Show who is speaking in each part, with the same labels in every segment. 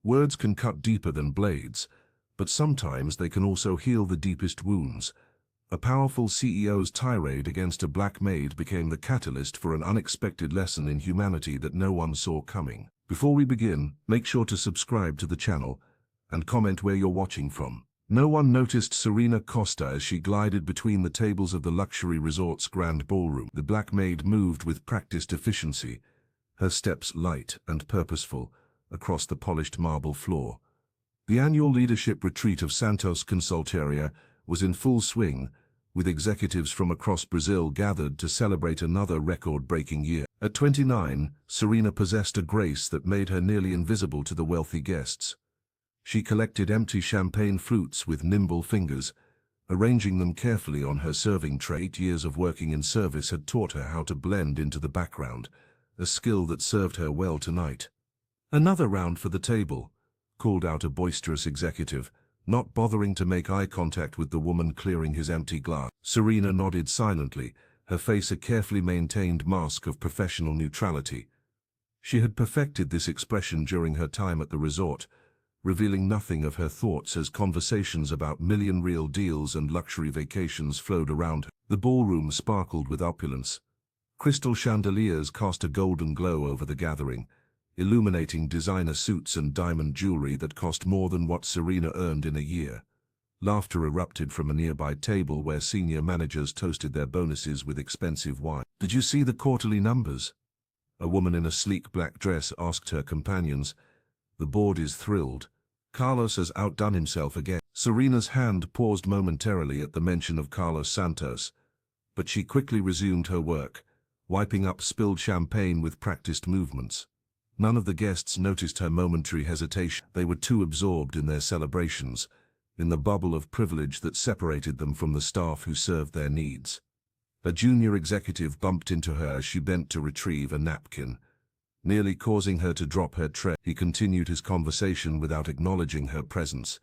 Speaker 1: Words can cut deeper than blades, but sometimes they can also heal the deepest wounds. A powerful CEO's tirade against a black maid became the catalyst for an unexpected lesson in humanity that no one saw coming. Before we begin, make sure to subscribe to the channel and comment where you're watching from. No one noticed Serena Costa as she glided between the tables of the luxury resort's grand ballroom. The black maid moved with practiced efficiency, her steps light and purposeful, across the polished marble floor. The annual leadership retreat of Santos Consultoria was in full swing, with executives from across Brazil gathered to celebrate another record-breaking year. At 29, Serena possessed a grace that made her nearly invisible to the wealthy guests. She collected empty champagne flutes with nimble fingers, arranging them carefully on her serving tray. 8 years of working in service had taught her how to blend into the background, a skill that served her well tonight. "Another round for the table," called out a boisterous executive, not bothering to make eye contact with the woman clearing his empty glass. Serena nodded silently, her face a carefully maintained mask of professional neutrality. She had perfected this expression during her time at the resort, revealing nothing of her thoughts as conversations about million-real deals and luxury vacations flowed around her. The ballroom sparkled with opulence. Crystal chandeliers cast a golden glow over the gathering, illuminating designer suits and diamond jewelry that cost more than what Serena earned in a year. Laughter erupted from a nearby table where senior managers toasted their bonuses with expensive wine. "Did you see the quarterly numbers?" A woman in a sleek black dress asked her companions. "The board is thrilled. Carlos has outdone himself again." Serena's hand paused momentarily at the mention of Carlos Santos, but she quickly resumed her work, wiping up spilled champagne with practiced movements. None of the guests noticed her momentary hesitation. They were too absorbed in their celebrations, in the bubble of privilege that separated them from the staff who served their needs. A junior executive bumped into her as she bent to retrieve a napkin, nearly causing her to drop her tray. He continued his conversation without acknowledging her presence,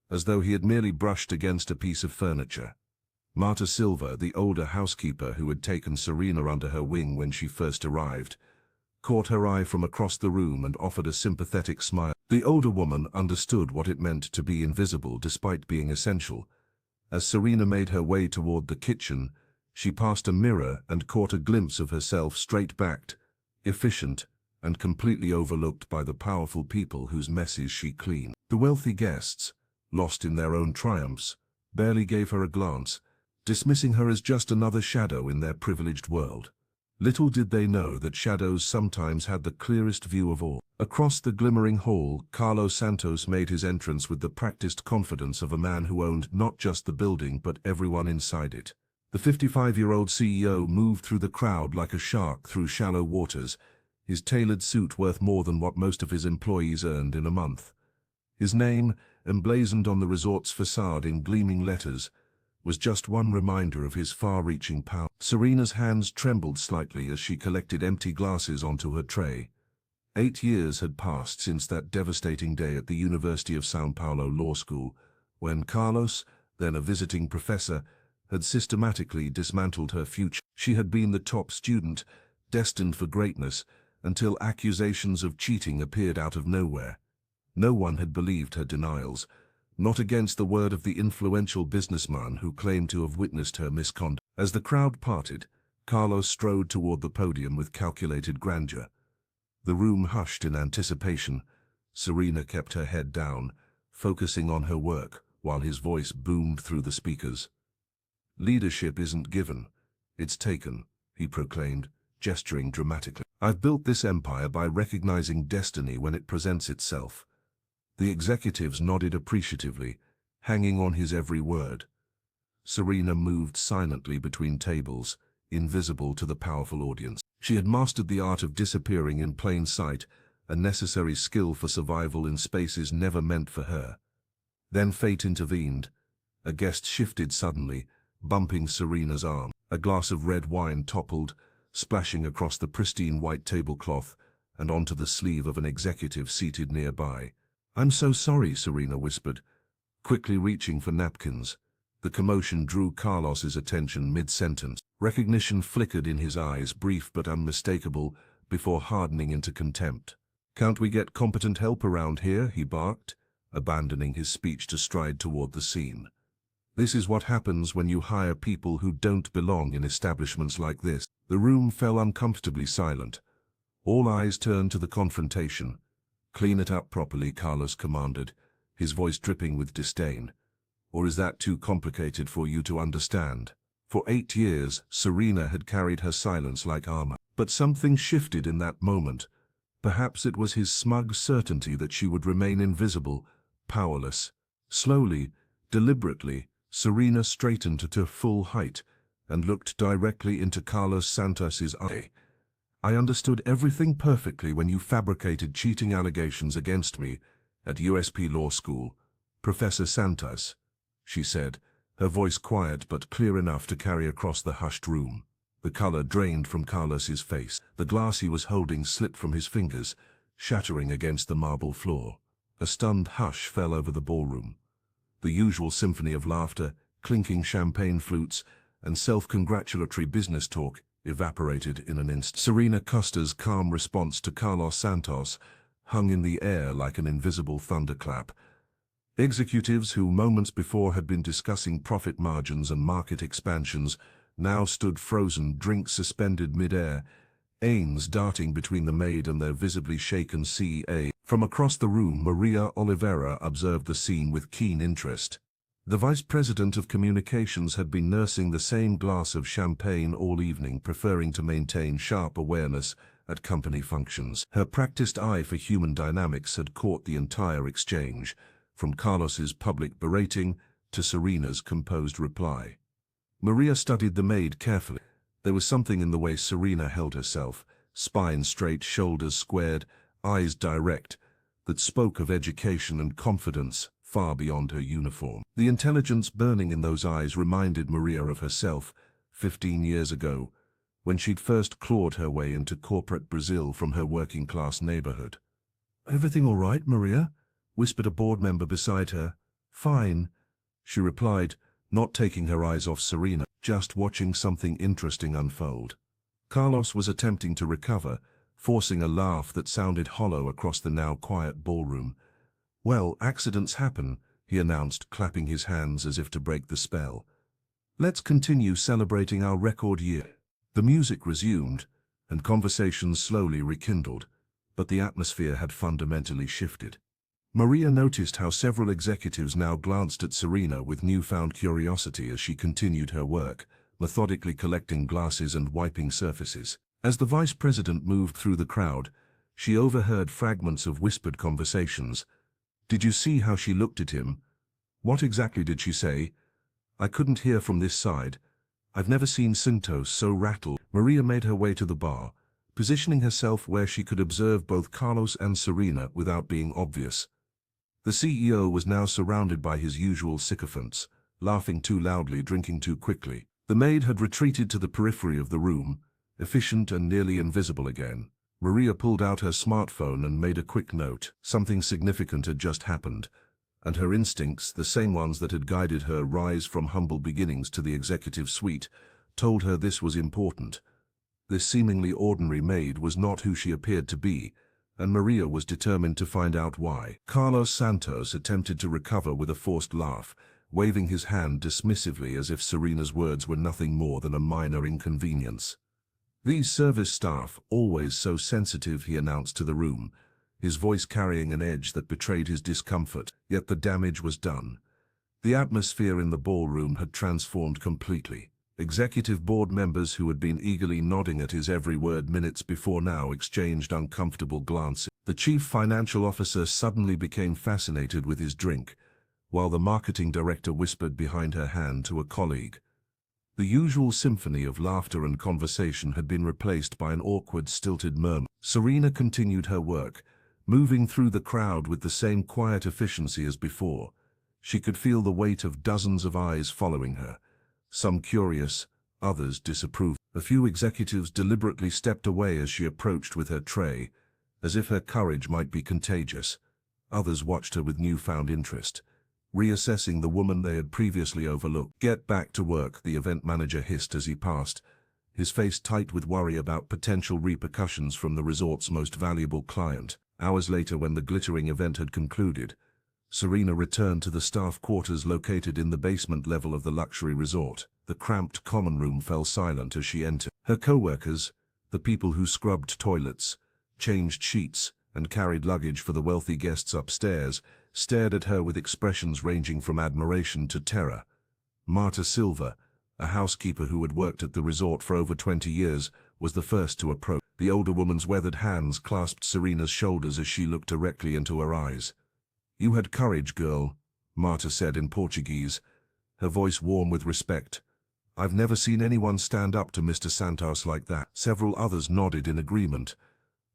Speaker 1: as though he had merely brushed against a piece of furniture. Marta Silva, the older housekeeper who had taken Serena under her wing when she first arrived, caught her eye from across the room and offered a sympathetic smile. The older woman understood what it meant to be invisible despite being essential. As Serena made her way toward the kitchen, she passed a mirror and caught a glimpse of herself straight-backed, efficient, and completely overlooked by the powerful people whose messes she cleaned. The wealthy guests, lost in their own triumphs, barely gave her a glance, dismissing her as just another shadow in their privileged world. Little did they know that shadows sometimes had the clearest view of all. Across the glimmering hall, Carlos Santos made his entrance with the practiced confidence of a man who owned not just the building but everyone inside it. The 55-year-old CEO moved through the crowd like a shark through shallow waters, his tailored suit worth more than what most of his employees earned in a month. His name, emblazoned on the resort's facade in gleaming letters, was just one reminder of his far-reaching power. Serena's hands trembled slightly as she collected empty glasses onto her tray. 8 years had passed since that devastating day at the University of São Paulo Law School, when Carlos, then a visiting professor, had systematically dismantled her future. She had been the top student, destined for greatness, until accusations of cheating appeared out of nowhere. No one had believed her denials, not against the word of the influential businessman who claimed to have witnessed her misconduct. As the crowd parted, Carlos strode toward the podium with calculated grandeur. The room hushed in anticipation. Serena kept her head down, focusing on her work, while his voice boomed through the speakers. "Leadership isn't given, it's taken," he proclaimed, gesturing dramatically. "I've built this empire by recognizing destiny when it presents itself." The executives nodded appreciatively, hanging on his every word. Serena moved silently between tables, invisible to the powerful audience. She had mastered the art of disappearing in plain sight, a necessary skill for survival in spaces never meant for her. Then fate intervened. A guest shifted suddenly, bumping Serena's arm. A glass of red wine toppled, splashing across the pristine white tablecloth and onto the sleeve of an executive seated nearby. "I'm so sorry," Serena whispered, quickly reaching for napkins. The commotion drew Carlos's attention mid-sentence. Recognition flickered in his eyes, brief but unmistakable, before hardening into contempt. "Can't we get competent help around here?" he barked, abandoning his speech to stride toward the scene. "This is what happens when you hire people who don't belong in establishments like this." The room fell uncomfortably silent. All eyes turned to the confrontation. "Clean it up properly," Carlos commanded, his voice dripping with disdain. "Or is that too complicated for you to understand?" For 8 years, Serena had carried her silence like armor. But something shifted in that moment. Perhaps it was his smug certainty that she would remain invisible, powerless. Slowly, deliberately, Serena straightened to her full height and looked directly into Carlos Santos's eye. "I understood everything perfectly when you fabricated cheating allegations against me at USP Law School, Professor Santos," she said, her voice quiet but clear enough to carry across the hushed room. The color drained from Carlos's face. The glass he was holding slipped from his fingers, shattering against the marble floor. A stunned hush fell over the ballroom. The usual symphony of laughter, clinking champagne flutes, and self-congratulatory business talk evaporated in an instant. Serena Costa's calm response to Carlos Santos hung in the air like an invisible thunderclap. Executives who moments before had been discussing profit margins and market expansions now stood frozen, drinks suspended mid-air, Ains darting between the Maid and their visibly shaken CA. From across the room, Maria Oliveira observed the scene with keen interest. The vice president of communications had been nursing the same glass of champagne all evening, preferring to maintain sharp awareness at company functions. Her practiced eye for human dynamics had caught the entire exchange, from Carlos's public berating to Serena's composed reply. Maria studied the Maid carefully. There was something in the way Serena held herself, spine straight, shoulders squared, eyes direct, that spoke of education and confidence far beyond her uniform. The intelligence burning in those eyes reminded Maria of herself 15 years ago, when she'd first clawed her way into corporate Brazil from her working-class neighborhood. "Everything all right, Maria?" whispered a board member beside her. "Fine," she replied, not taking her eyes off Serena, just watching something interesting unfold. Carlos was attempting to recover, forcing a laugh that sounded hollow across the now quiet ballroom. "Well, accidents happen," he announced, clapping his hands as if to break the spell. "Let's continue celebrating our record year." The music resumed, and conversations slowly rekindled, but the atmosphere had fundamentally shifted. Maria noticed how several executives now glanced at Serena with newfound curiosity as she continued her work, methodically collecting glasses and wiping surfaces. As the vice president moved through the crowd, she overheard fragments of whispered conversations. "Did you see how she looked at him? What exactly did she say? I couldn't hear from this side. I've never seen Santos so rattled." Maria made her way to the bar, positioning herself where she could observe both Carlos and Serena without being obvious. The CEO was now surrounded by his usual sycophants, laughing too loudly, drinking too quickly. The Maid had retreated to the periphery of the room, efficient and nearly invisible again. Maria pulled out her smartphone and made a quick note. Something significant had just happened, and her instincts, the same ones that had guided her rise from humble beginnings to the executive suite, told her this was important. This seemingly ordinary Maid was not who she appeared to be, and Maria was determined to find out why. Carlos Santos attempted to recover with a forced laugh, waving his hand dismissively as if Serena's words were nothing more than a minor inconvenience. "These service staff, always so sensitive," he announced to the room, his voice carrying an edge that betrayed his discomfort, yet the damage was done. The atmosphere in the ballroom had transformed completely. Executive board members who had been eagerly nodding at his every word minutes before now exchanged uncomfortable glances. The chief financial officer suddenly became fascinated with his drink, while the marketing director whispered behind her hand to a colleague. The usual symphony of laughter and conversation had been replaced by an awkward, stilted murmur. Serena continued her work, moving through the crowd with the same quiet efficiency as before. She could feel the weight of dozens of eyes following her, some curious, others disapproving. A few executives deliberately stepped away as she approached with her tray, as if her courage might be contagious. Others watched her with newfound interest, reassessing the woman they had previously overlooked. "Get back to work," the event manager hissed as he passed, his face tight with worry about potential repercussions from the resort's most valuable client. Hours later, when the glittering event had concluded, Serena returned to the staff quarters located in the basement level of the luxury resort. The cramped common room fell silent as she entered. Her co-workers, the people who scrubbed toilets, changed sheets, and carried luggage for the wealthy guests upstairs, stared at her with expressions ranging from admiration to terror. Marta Silva, a housekeeper who had worked at the resort for over 20 years, was the first to approach. The older woman's weathered hands clasped Serena's shoulders as she looked directly into her eyes. "You had courage, girl," Marta said in Portuguese, her voice warm with respect. "I've never seen anyone stand up to Mr. Santos like that." Several others nodded in agreement,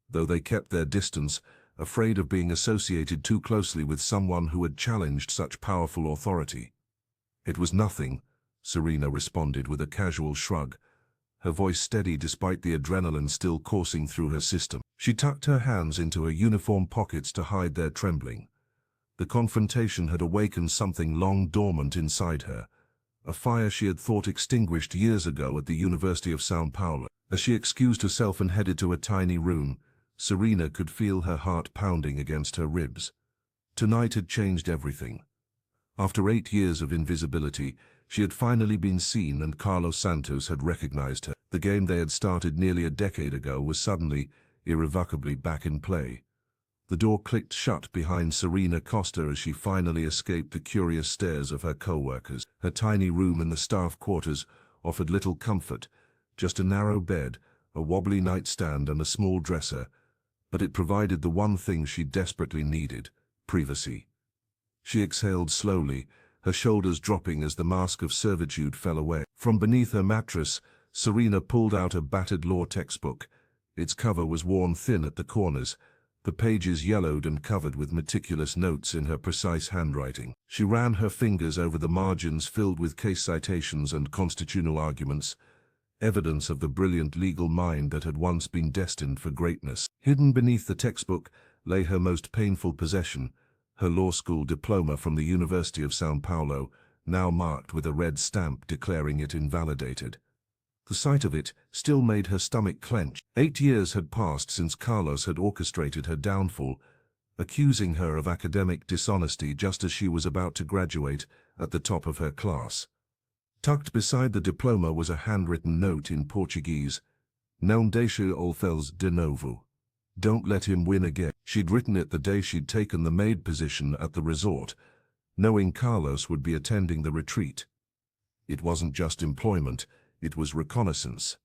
Speaker 1: though they kept their distance, afraid of being associated too closely with someone who had challenged such powerful authority. "It was nothing," Serena responded with a casual shrug, her voice steady despite the adrenaline still coursing through her system. She tucked her hands into her uniform pockets to hide their trembling. The confrontation had awakened something long dormant inside her, a fire she had thought extinguished years ago at the University of São Paulo. As she excused herself and headed to a tiny room, Serena could feel her heart pounding against her ribs. Tonight had changed everything. After 8 years of invisibility, she had finally been seen, and Carlos Santos had recognized her. The game they had started nearly a decade ago was suddenly, irrevocably back in play. The door clicked shut behind Serena Costa as she finally escaped the curious stares of her co-workers. Her tiny room in the staff quarters offered little comfort, just a narrow bed, a wobbly nightstand and a small dresser, but it provided the one thing she desperately needed: privacy. She exhaled slowly, her shoulders dropping as the mask of servitude fell away. From beneath her mattress, Serena pulled out a battered law textbook. Its cover was worn thin at the corners, the pages yellowed and covered with meticulous notes in her precise handwriting. She ran her fingers over the margins filled with case citations and constitutional arguments, evidence of the brilliant legal mind that had once been destined for greatness. Hidden beneath the textbook lay her most painful possession, her law school diploma from the University of São Paulo, now marked with a red stamp declaring it invalidated. The sight of it still made her stomach clench. 8 years had passed since Carlos had orchestrated her downfall, accusing her of academic dishonesty just as she was about to graduate at the top of her class. Tucked beside the diploma was a handwritten note in Portuguese: "Não deixe o fez de novo." Don't let him win again. She'd written it the day she'd taken the maid position at the resort, knowing Carlos would be attending the retreat. It wasn't just employment, it was reconnaissance.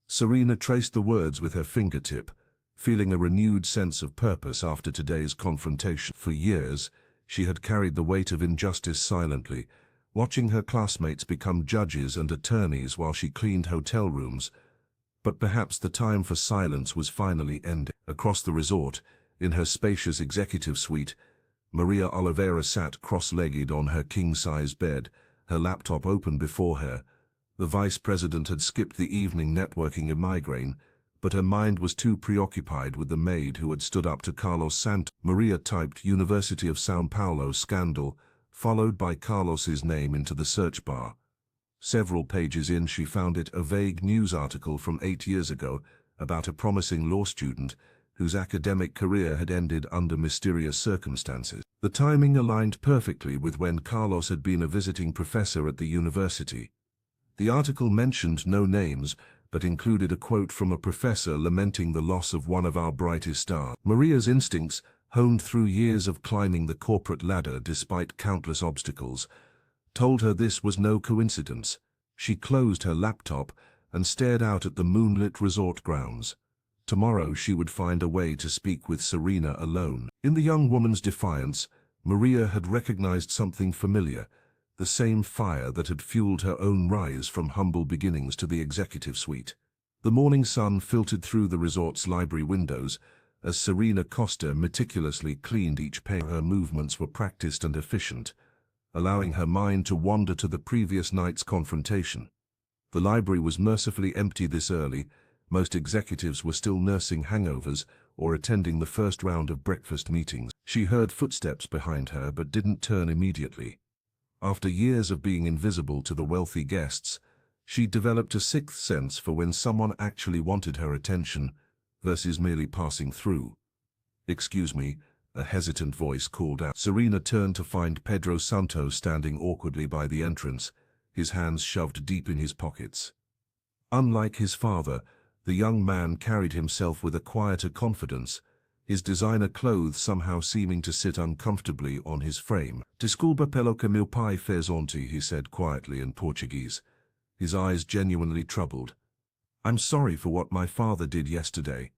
Speaker 1: Serena traced the words with her fingertip, feeling a renewed sense of purpose after today's confrontation. For years, she had carried the weight of injustice silently, watching her classmates become judges and attorneys while she cleaned hotel rooms. But perhaps the time for silence was finally ending. Across the resort, in her spacious executive suite, Maria Oliveira sat cross-legged on her king-size bed, her laptop open before her. The vice president had skipped the evening networking a migraine, but her mind was too preoccupied with the maid who had stood up to Carlos Santos. Maria typed University of São Paulo scandal, followed by Carlos's name into the search bar. Several pages in, she found it a vague news article from 8 years ago about a promising law student whose academic career had ended under mysterious circumstances. The timing aligned perfectly with when Carlos had been a visiting professor at the university. The article mentioned no names, but included a quote from a professor lamenting the loss of one of our brightest stars. Maria's instincts, honed through years of climbing the corporate ladder despite countless obstacles, told her this was no coincidence. She closed her laptop and stared out at the moonlit resort grounds. Tomorrow she would find a way to speak with Serena alone. In the young woman's defiance, Maria had recognized something familiar, the same fire that had fueled her own rise from humble beginnings to the executive suite. The morning sun filtered through the resort's library windows as Serena Costa meticulously cleaned each page. Her movements were practiced and efficient, allowing her mind to wander to the previous night's confrontation. The library was mercifully empty this early. Most executives were still nursing hangovers or attending the first round of breakfast meetings. She heard footsteps behind her but didn't turn immediately. After years of being invisible to the wealthy guests, she developed a sixth sense for when someone actually wanted her attention versus merely passing through. "Excuse me," a hesitant voice called out. Serena turned to find Pedro Santos standing awkwardly by the entrance, his hands shoved deep in his pockets. Unlike his father, the young man carried himself with a quieter confidence, his designer clothes somehow seeming to sit uncomfortably on his frame. "Desculpa pelo que meu pai fez ontem," he said quietly in Portuguese, his eyes genuinely troubled. "I'm sorry for what my father did yesterday."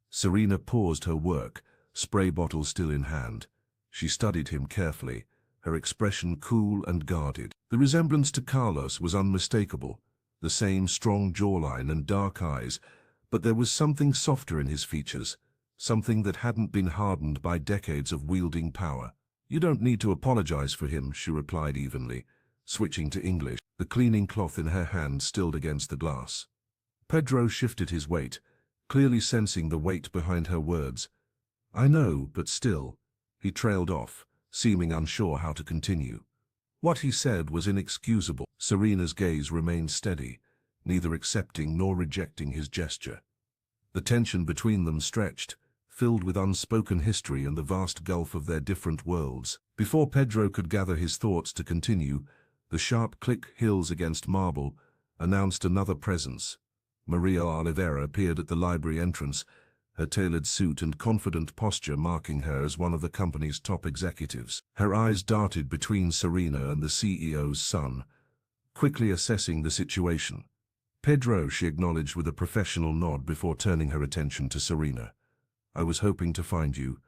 Speaker 1: Serena paused her work, spray bottle still in hand. She studied him carefully, her expression cool and guarded. The resemblance to Carlos was unmistakable, the same strong jawline and dark eyes, but there was something softer in his features, something that hadn't been hardened by decades of wielding power. "You don't need to apologize for him," she replied evenly, switching to English, the cleaning cloth in her hand stilled against the glass. Pedro shifted his weight, clearly sensing the weight behind her words. "I know, but still," he trailed off, seeming unsure how to continue. What he said was inexcusable. Serena's gaze remained steady, neither accepting nor rejecting his gesture. The tension between them stretched, filled with unspoken history and the vast gulf of their different worlds. Before Pedro could gather his thoughts to continue, the sharp click heels against marble announced another presence. Maria Oliveira appeared at the library entrance, her tailored suit and confident posture marking her as one of the company's top executives. Her eyes darted between Serena and the CEO's son, quickly assessing the situation. "Pedro," she acknowledged with a professional nod before turning her attention to Serena. "I was hoping to find you.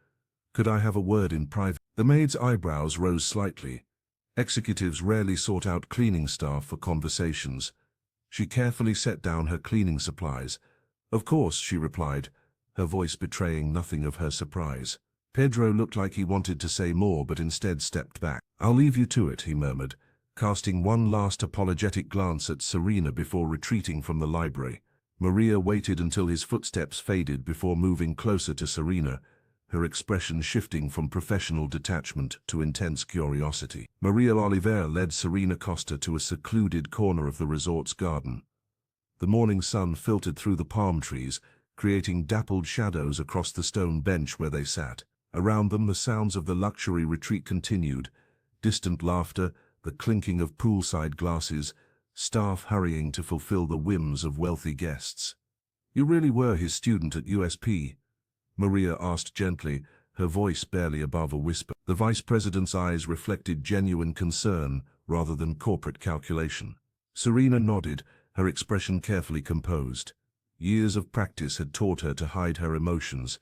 Speaker 1: Could I have a word in private?" The maid's eyebrows rose slightly. Executives rarely sought out cleaning staff for conversations. She carefully set down her cleaning supplies. "Of course," she replied, her voice betraying nothing of her surprise. Pedro looked like he wanted to say more but instead stepped back. "I'll leave you to it," he murmured, casting one last apologetic glance at Serena before retreating from the library. Maria waited until his footsteps faded before moving closer to Serena, her expression shifting from professional detachment to intense curiosity. Maria Oliveira led Serena Costa to a secluded corner of the resort's garden. The morning sun filtered through the palm trees, creating dappled shadows across the stone bench where they sat. Around them, the sounds of the luxury retreat continued, distant laughter, the clinking of poolside glasses, staff hurrying to fulfill the whims of wealthy guests. "You really were his student at USP?" Maria asked gently, her voice barely above a whisper. The vice president's eyes reflected genuine concern rather than corporate calculation. Serena nodded, her expression carefully composed. Years of practice had taught her to hide her emotions,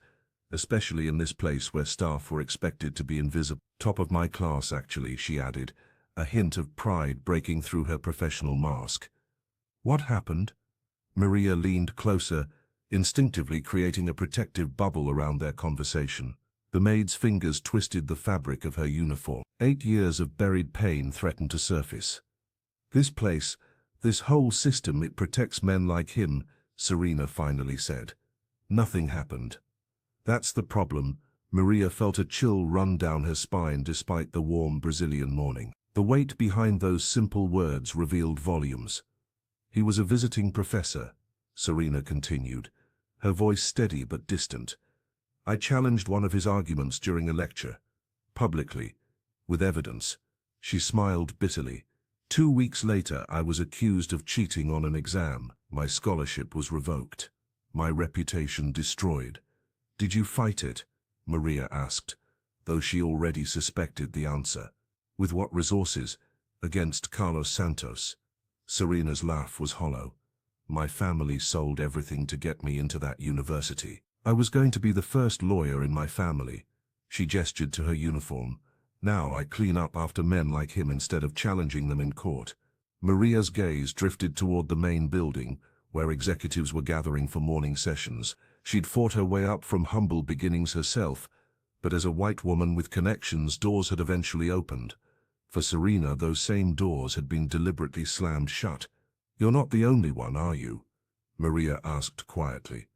Speaker 1: especially in this place where staff were expected to be invisible. "Top of my class, actually," she added, a hint of pride breaking through her professional mask. "What happened?" Maria leaned closer, instinctively creating a protective bubble around their conversation. The maid's fingers twisted the fabric of her uniform. 8 years of buried pain threatened to surface. "This place, this whole system, it protects men like him," Serena finally said. "Nothing happened." "That's the problem." Maria felt a chill run down her spine despite the warm Brazilian morning. The weight behind those simple words revealed volumes. "He was a visiting professor," Serena continued, her voice steady but distant. "I challenged one of his arguments during a lecture, publicly, with evidence." She smiled bitterly. 2 weeks later, I was accused of cheating on an exam. My scholarship was revoked. My reputation destroyed. "Did you fight it?" Maria asked, though she already suspected the answer. "With what resources?" "Against Carlos Santos." Serena's laugh was hollow. "My family sold everything to get me into that university. I was going to be the first lawyer in my family." She gestured to her uniform. "Now I clean up after men like him instead of challenging them in court." Maria's gaze drifted toward the main building, where executives were gathering for morning sessions. She'd fought her way up from humble beginnings herself, but as a white woman with connections, doors had eventually opened. For Serena, those same doors had been deliberately slammed shut. "You're not the only one, are you?" Maria asked quietly.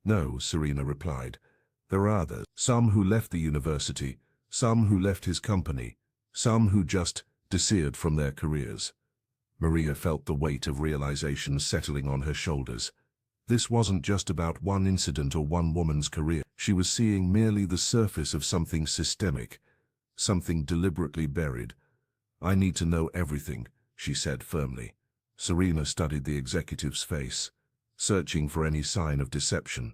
Speaker 1: "No," Serena replied. "There are others. Some who left the university, some who left his company, some who just disappeared from their careers." Maria felt the weight of realization settling on her shoulders. This wasn't just about one incident or one woman's career. She was seeing merely the surface of something systemic, something deliberately buried. "I need to know everything," she said firmly. Serena studied the executive's face, searching for any sign of deception.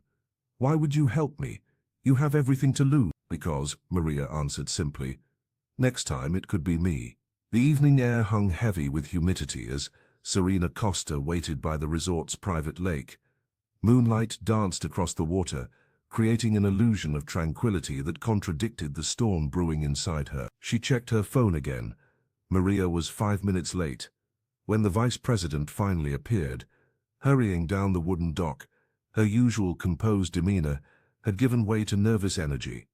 Speaker 1: "Why would you help me? You have everything to lose." "Because," Maria answered simply. "Next time it could be me." The evening air hung heavy with humidity as Serena Costa waited by the resort's private lake. Moonlight danced across the water, creating an illusion of tranquility that contradicted the storm brewing inside her. She checked her phone again. Maria was 5 minutes late. When the vice president finally appeared, hurrying down the wooden dock, her usual composed demeanor had given way to nervous energy.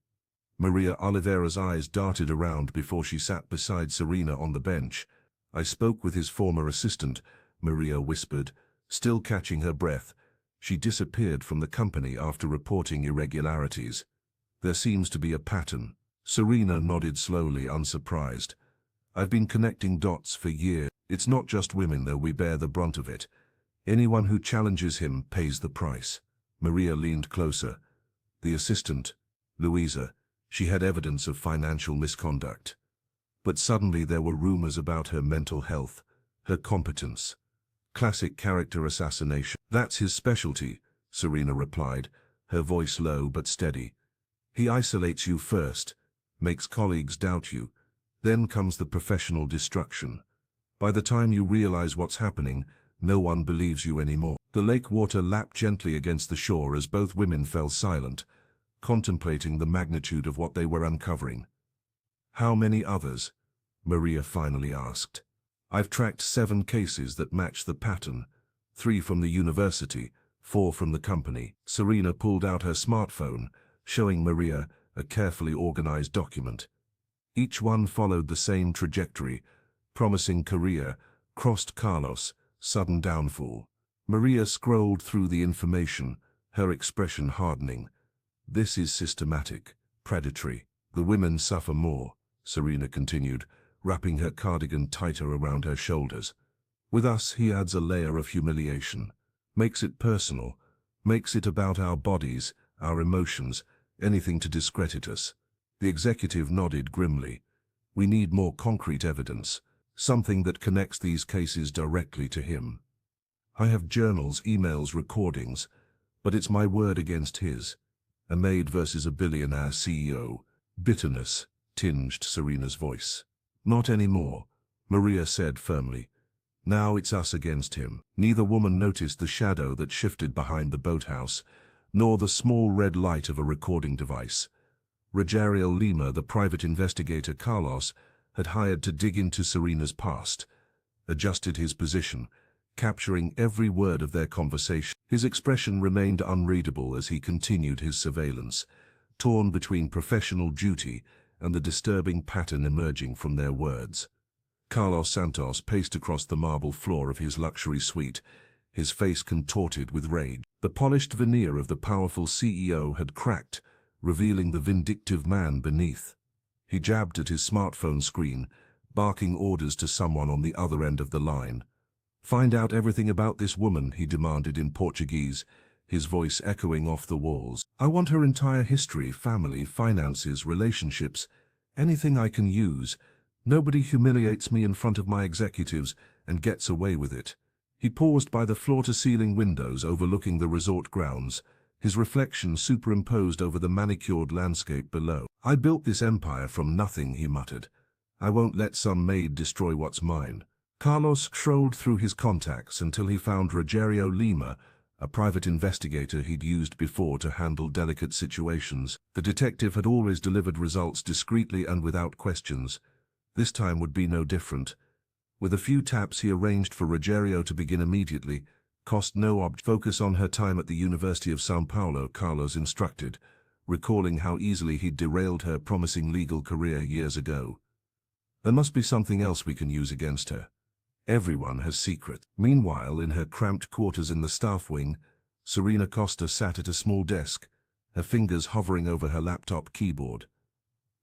Speaker 1: Maria Oliveira's eyes darted around before she sat beside Serena on the bench. "I spoke with his former assistant," Maria whispered, still catching her breath. "She disappeared from the company after reporting irregularities. There seems to be a pattern." Serena nodded slowly, unsurprised. "I've been connecting dots for years. It's not just women, though. We bear the brunt of it. Anyone who challenges him pays the price." Maria leaned closer. The assistant, Louisa, she had evidence of financial misconduct. But suddenly there were rumors about her mental health, her competence. Classic character assassination. "That's his specialty," Serena replied, her voice low but steady. "He isolates you first, makes colleagues doubt you. Then comes the professional destruction. By the time you realize what's happening, no one believes you anymore." The lake water lapped gently against the shore as both women fell silent, contemplating the magnitude of what they were uncovering. "How many others?" Maria finally asked. "I've tracked 7 cases that match the pattern, 3 from the university, 4 from the company." Serena pulled out her smartphone, showing Maria a carefully organized document. Each one followed the same trajectory: promising career, crossed Carlos, sudden downfall. Maria scrolled through the information, her expression hardening. "This is systematic, predatory. The women suffer more," Serena continued, wrapping her cardigan tighter around her shoulders. "With us, he adds a layer of humiliation. Makes it personal, makes it about our bodies, our emotions, anything to discredit us." The executive nodded grimly. "We need more concrete evidence, something that connects these cases directly to him. I have journals, emails, recordings, but it's my word against his. A maid versus a billionaire CEO." Bitterness tinged Serena's voice. "Not anymore," Maria said firmly. "Now it's us against him." Neither woman noticed the shadow that shifted behind the boathouse, nor the small red light of a recording device. Rogerio Lima, the private investigator Carlos had hired to dig into Serena's past, adjusted his position, capturing every word of their conversation. His expression remained unreadable as he continued his surveillance, torn between professional duty and the disturbing pattern emerging from their words. Carlos Santos paced across the marble floor of his luxury suite, his face contorted with rage. The polished veneer of the powerful CEO had cracked, revealing the vindictive man beneath. He jabbed at his smartphone screen, barking orders to someone on the other end of the line. "Find out everything about this woman," he demanded in Portuguese, his voice echoing off the walls. "I want her entire history, family, finances, relationships, anything I can use. Nobody humiliates me in front of my executives and gets away with it." He paused by the floor-to-ceiling windows overlooking the resort grounds, his reflection superimposed over the manicured landscape below. "I built this empire from nothing," he muttered. "I won't let some maid destroy what's mine." Carlos strolled through his contacts until he found Rogerio Lima, a private investigator he'd used before to handle delicate situations. The detective had always delivered results discreetly and without questions. This time would be no different. With a few taps he arranged for Rogerio to begin immediately. "Cost no object. Focus on her time at the University of São Paulo," Carlos instructed, recalling how easily he'd derailed her promising legal career years ago. "There must be something else we can use against her. Everyone has secrets." Meanwhile, in her cramped quarters in the staff wing, Serena Costa sat at a small desk, her fingers hovering over her laptop keyboard.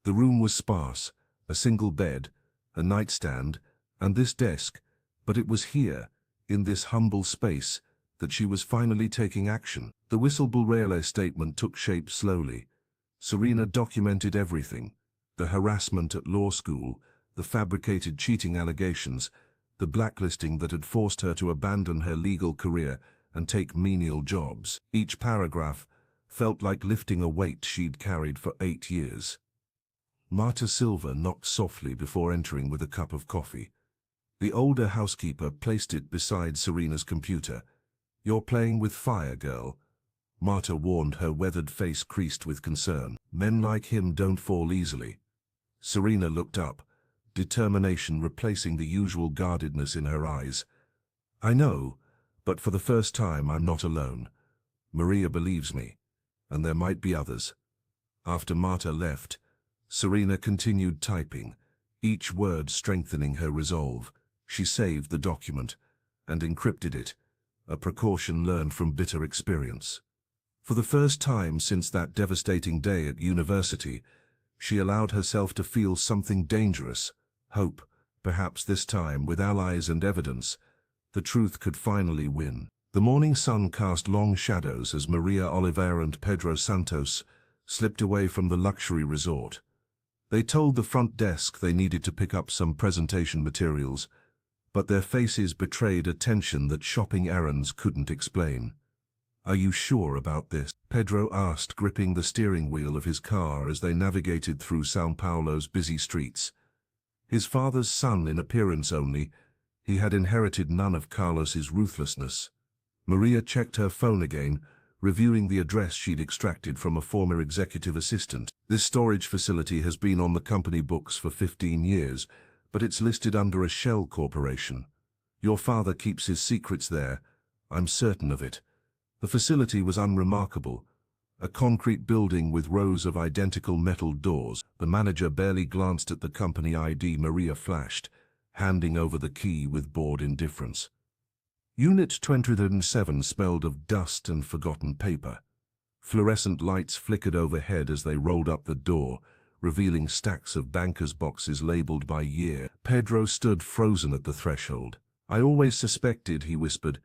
Speaker 1: The room was sparse: a single bed, a nightstand, and this desk, but it was here, in this humble space, that she was finally taking action. The whistleblower statement took shape slowly. Serena documented everything: the harassment at law school, the fabricated cheating allegations, the blacklisting that had forced her to abandon her legal career and take menial jobs. Each paragraph felt like lifting a weight she'd carried for 8 years. Marta Silva knocked softly before entering with a cup of coffee. The older housekeeper placed it beside Serena's computer. "You're playing with fire, girl," Marta warned, her weathered face creased with concern. "Men like him don't fall easily." Serena looked up, determination replacing the usual guardedness in her eyes. "I know, but for the first time I'm not alone. Maria believes me, and there might be others." After Marta left, Serena continued typing, each word strengthening her resolve. She saved the document and encrypted it, a precaution learned from bitter experience. For the first time since that devastating day at university, she allowed herself to feel something dangerous: hope. Perhaps this time, with allies and evidence, the truth could finally win. The morning sun cast long shadows as Maria Oliveira and Pedro Santos slipped away from the luxury resort. They told the front desk they needed to pick up some presentation materials, but their faces betrayed a tension that shopping errands couldn't explain. "Are you sure about this?" Pedro asked, gripping the steering wheel of his car as they navigated through São Paulo's busy streets. His father's son in appearance only, he had inherited none of Carlos's ruthlessness. Maria checked her phone again, reviewing the address she'd extracted from a former executive assistant. "This storage facility has been on the company books for 15 years, but it's listed under a shell corporation. Your father keeps his secrets there, I'm certain of it." The facility was unremarkable: a concrete building with rows of identical metal doors. The manager barely glanced at the company ID Maria flashed, handing over the key with bored indifference. Unit 207 smelled of dust and forgotten paper. Fluorescent lights flickered overhead as they rolled up the door, revealing stacks of bankers' boxes labeled by year. Pedro stood frozen at the threshold. "I always suspected," he whispered,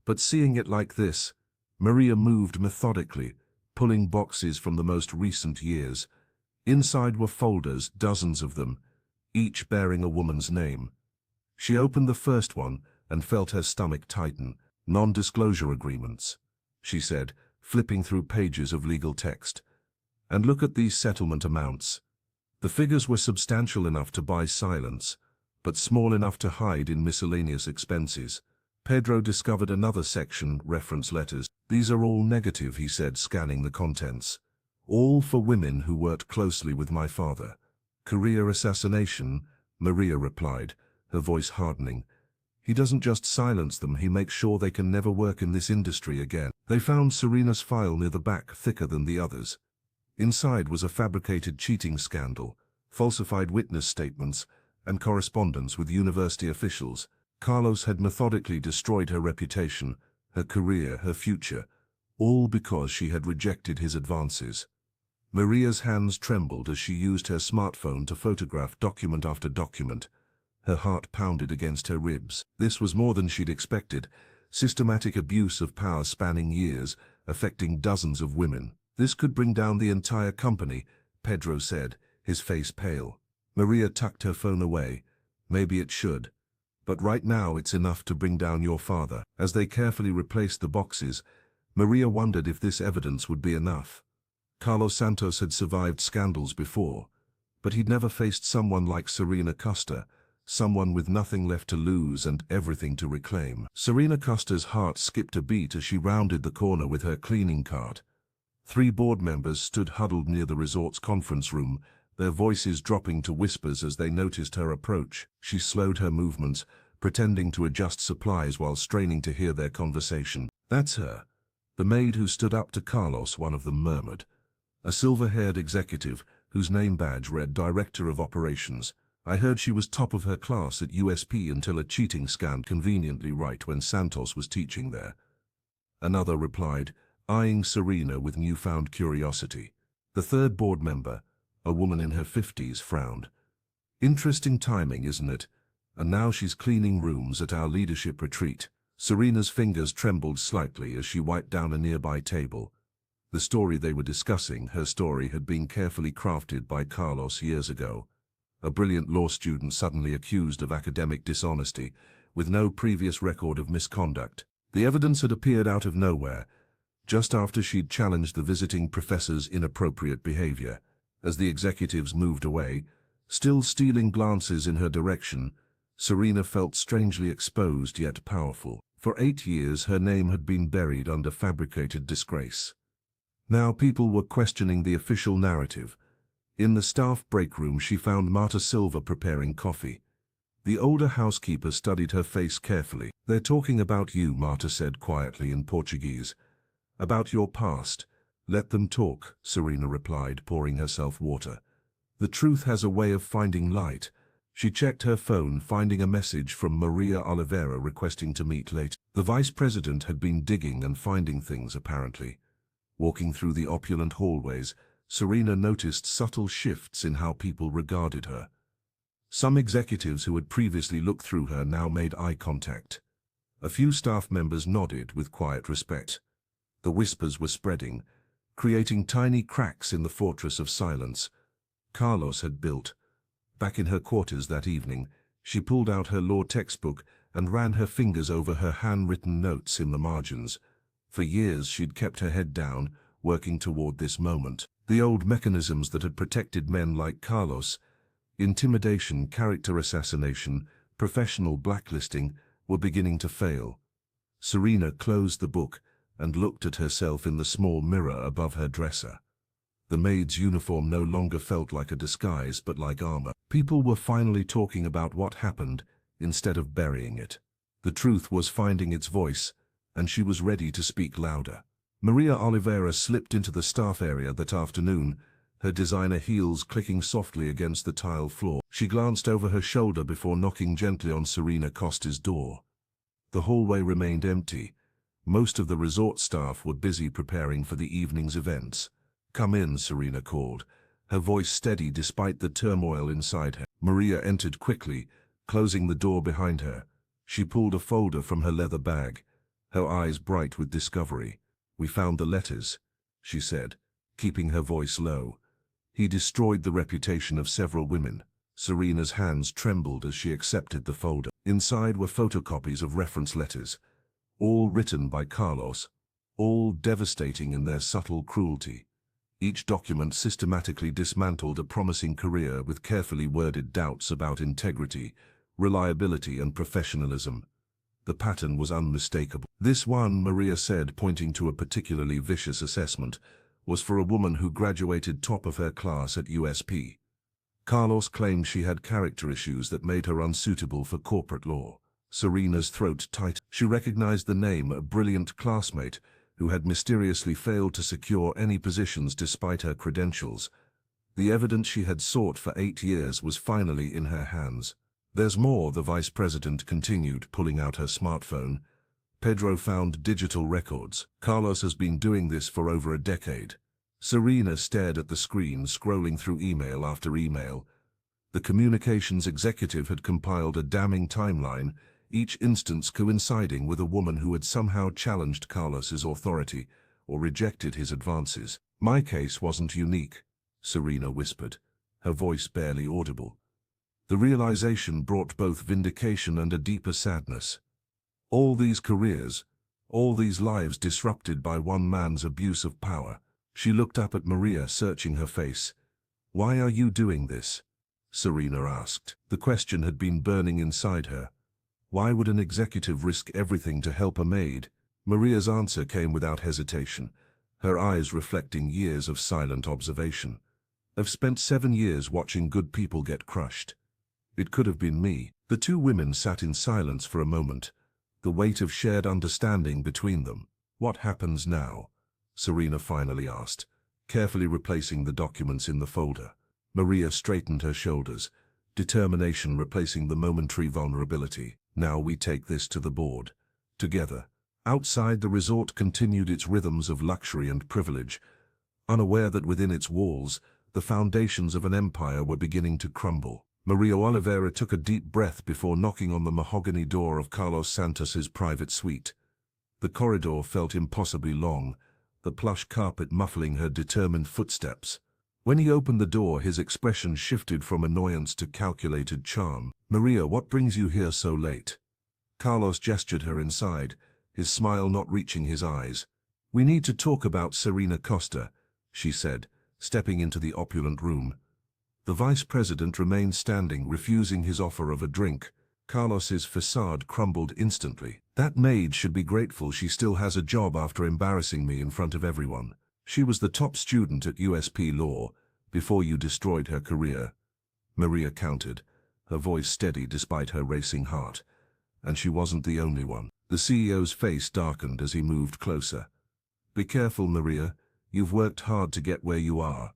Speaker 1: "but seeing it like this—" Maria moved methodically, pulling boxes from the most recent years. Inside were folders, dozens of them, each bearing a woman's name. She opened the first one and felt her stomach tighten. "Non-disclosure agreements," she said, flipping through pages of legal text. "And look at these settlement amounts." The figures were substantial enough to buy silence, but small enough to hide in miscellaneous expenses. Pedro discovered another section: reference letters. "These are all negative," he said, scanning the contents. "All for women who worked closely with my father." "Career assassination," Maria replied, her voice hardening. "He doesn't just silence them, he makes sure they can never work in this industry again." They found Serena's file near the back, thicker than the others. Inside was a fabricated cheating scandal, falsified witness statements, and correspondence with university officials. Carlos had methodically destroyed her reputation, her career, her future, all because she had rejected his advances. Maria's hands trembled as she used her smartphone to photograph document after document. Her heart pounded against her ribs. This was more than she'd expected: systematic abuse of power spanning years, affecting dozens of women. "This could bring down the entire company," Pedro said, his face pale. Maria tucked her phone away. "Maybe it should. But right now it's enough to bring down your father." As they carefully replaced the boxes, Maria wondered if this evidence would be enough. Carlos Santos had survived scandals before, but he'd never faced someone like Serena Costa, someone with nothing left to lose and everything to reclaim. Serena Costa's heart skipped a beat as she rounded the corner with her cleaning cart. 3 board members stood huddled near the resort's conference room, their voices dropping to whispers as they noticed her approach. She slowed her movements, pretending to adjust supplies while straining to hear their conversation. "That's her, the maid who stood up to Carlos," one of them murmured. A silver-haired executive, whose name badge read Director of Operations. "I heard she was top of her class at USP until a cheating scandal conveniently right when Santos was teaching there." Another replied, eyeing Serena with newfound curiosity. The third board member, a woman in her 50s, frowned. "Interesting timing, isn't it? And now she's cleaning rooms at our leadership retreat." Serena's fingers trembled slightly as she wiped down a nearby table. The story they were discussing, her story, had been carefully crafted by Carlos years ago. A brilliant law student suddenly accused of academic dishonesty, with no previous record of misconduct. The evidence had appeared out of nowhere, just after she'd challenged the visiting professor's inappropriate behavior. As the executives moved away, still stealing glances in her direction, Serena felt strangely exposed yet powerful. For 8 years her name had been buried under fabricated disgrace. Now people were questioning the official narrative. In the staff break room she found Marta Silva preparing coffee. The older housekeeper studied her face carefully. "They're talking about you," Marta said quietly in Portuguese. "About your past. Let them talk," Serena replied, pouring herself water. "The truth has a way of finding light." She checked her phone, finding a message from Maria Oliveira requesting to meet later. The vice president had been digging and finding things, apparently. Walking through the opulent hallways, Serena noticed subtle shifts in how people regarded her. Some executives who had previously looked through her now made eye contact. A few staff members nodded with quiet respect. The whispers were spreading, creating tiny cracks in the fortress of silence Carlos had built. Back in her quarters that evening, she pulled out her law textbook and ran her fingers over her handwritten notes in the margins. For years she'd kept her head down, working toward this moment. The old mechanisms that had protected men like Carlos, intimidation, character assassination, professional blacklisting, were beginning to fail. Serena closed the book and looked at herself in the small mirror above her dresser. The maid's uniform no longer felt like a disguise but like armor. People were finally talking about what happened instead of burying it. The truth was finding its voice, and she was ready to speak louder. Maria Oliveira slipped into the staff area that afternoon, her designer heels clicking softly against the tile floor. She glanced over her shoulder before knocking gently on Serena Costa's door. The hallway remained empty. Most of the resort staff were busy preparing for the evening's events. "Come in," Serena called, her voice steady despite the turmoil inside her. Maria entered quickly, closing the door behind her. She pulled a folder from her leather bag, her eyes bright with discovery. "We found the letters," she said, keeping her voice low. "He destroyed the reputation of several women." Serena's hands trembled as she accepted the folder. Inside were photocopies of reference letters, all written by Carlos, all devastating in their subtle cruelty. Each document systematically dismantled a promising career with carefully worded doubts about integrity, reliability, and professionalism. The pattern was unmistakable. "This one," Maria said, pointing to a particularly vicious assessment, "was for a woman who graduated top of her class at USP. Carlos claimed she had character issues that made her unsuitable for corporate law." Serena's throat tightened. She recognized the name, a brilliant classmate who had mysteriously failed to secure any positions despite her credentials. The evidence she had sought for 8 years was finally in her hands. "There's more," the vice president continued, pulling out her smartphone. "Pedro found digital records. Carlos has been doing this for over a decade." Serena stared at the screen, scrolling through email after email. The communications executive had compiled a damning timeline, each instance coinciding with a woman who had somehow challenged Carlos's authority or rejected his advances. "My case wasn't unique," Serena whispered, her voice barely audible. The realization brought both vindication and a deeper sadness. All these careers, all these lives disrupted by one man's abuse of power. She looked up at Maria, searching her face. "Why are you doing this?" Serena asked. The question had been burning inside her. Why would an executive risk everything to help a maid? Maria's answer came without hesitation, her eyes reflecting years of silent observation. "I've spent 7 years watching good people get crushed. It could have been me." The two women sat in silence for a moment, the weight of shared understanding between them. "What happens now?" Serena finally asked, carefully replacing the documents in the folder. Maria straightened her shoulders, determination replacing the momentary vulnerability. "Now we take this to the board. Together." Outside, the resort continued its rhythms of luxury and privilege, unaware that within its walls, the foundations of an empire were beginning to crumble. Maria Oliveira took a deep breath before knocking on the mahogany door of Carlos Santos's private suite. The corridor felt impossibly long, the plush carpet muffling her determined footsteps. When he opened the door, his expression shifted from annoyance to calculated charm. "Maria, what brings you here so late?" Carlos gestured her inside, his smile not reaching his eyes. "We need to talk about Serena Costa," she said, stepping into the opulent room. The vice president remained standing, refusing his offer of a drink. Carlos's facade crumbled instantly. "That maid should be grateful she still has a job after embarrassing me in front of everyone. She was the top student at USP Law before you destroyed her career." Maria countered, her voice steady despite her racing heart. "And she wasn't the only one." The CEO's face darkened as he moved closer. "Be careful, Maria. You've worked hard to get where you are.